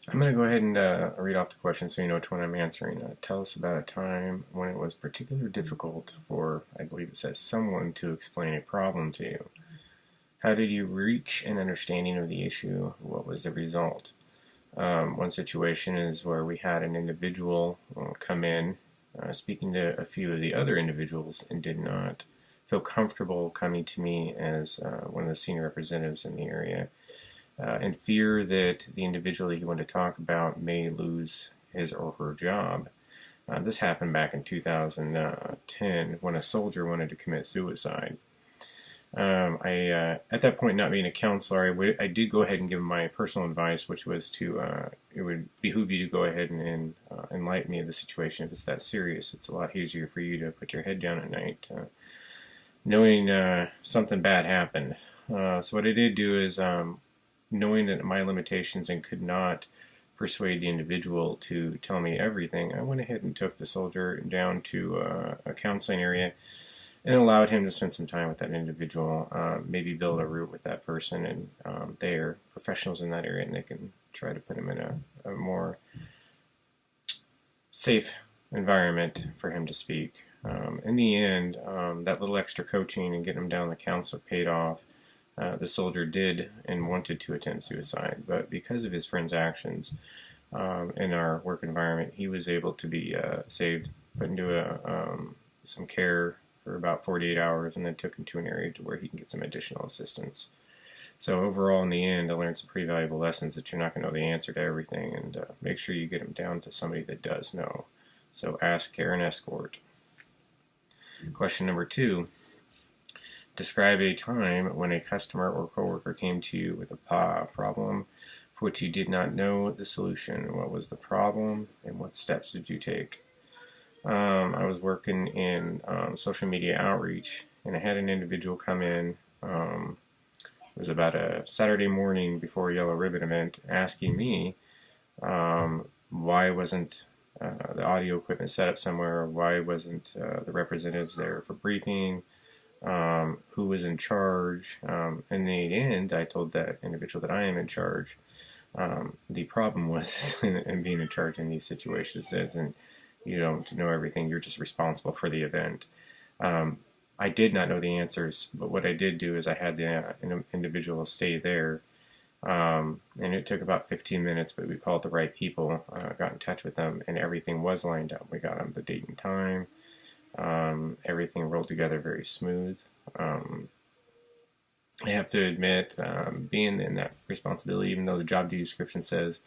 I'm going to go ahead and read off the question so you know which one I'm answering. Tell us about a time when it was particularly difficult for, I believe it says, someone to explain a problem to you. How did you reach an understanding of the issue? What was the result? One situation is where we had an individual come in speaking to a few of the other individuals and did not feel comfortable coming to me as one of the senior representatives in the area, and fear that the individual that he wanted to talk about may lose his or her job. This happened back in 2010 when a soldier wanted to commit suicide. At that point, not being a counselor, I did go ahead and give him my personal advice, which was it would behoove you to go ahead and enlighten me of the situation if it's that serious. It's a lot easier for you to put your head down at night, knowing something bad happened. So what I did do is, knowing that my limitations and could not persuade the individual to tell me everything, I went ahead and took the soldier down to a counseling area and allowed him to spend some time with that individual, maybe build a route with that person, and they are professionals in that area, and they can try to put him in a more safe environment for him to speak. In the end, that little extra coaching and getting him down the counselor paid off. The soldier did and wanted to attempt suicide, but because of his friend's actions in our work environment, he was able to be saved, put into some care for about 48 hours, and then took him to an area to where he can get some additional assistance. So overall, in the end, I learned some pretty valuable lessons that you're not going to know the answer to everything, and make sure you get him down to somebody that does know. So ask, care, and escort. Question number 2. Describe a time when a customer or coworker came to you with a problem for which you did not know the solution. What was the problem, and what steps did you take? I was working in social media outreach, and I had an individual come in. It was about a Saturday morning before a Yellow Ribbon event, asking me why wasn't the audio equipment set up somewhere, why wasn't the representatives there for briefing, who was in charge. In the end, I told that individual that I am in charge. The problem was in being in charge in these situations isn't you don't know everything, you're just responsible for the event. I did not know the answers, but what I did do is I had the individual stay there, and it took about 15 minutes, but we called the right people, got in touch with them, and everything was lined up. We got them the date and time. Everything rolled together very smooth. I have to admit, being in that responsibility, even though the job description says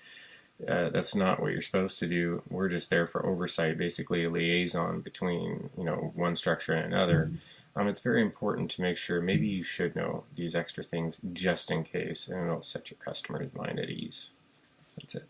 that's not what you're supposed to do, we're just there for oversight, basically a liaison between one structure and another. It's very important to make sure maybe you should know these extra things just in case, and it'll set your customer's mind at ease. That's it.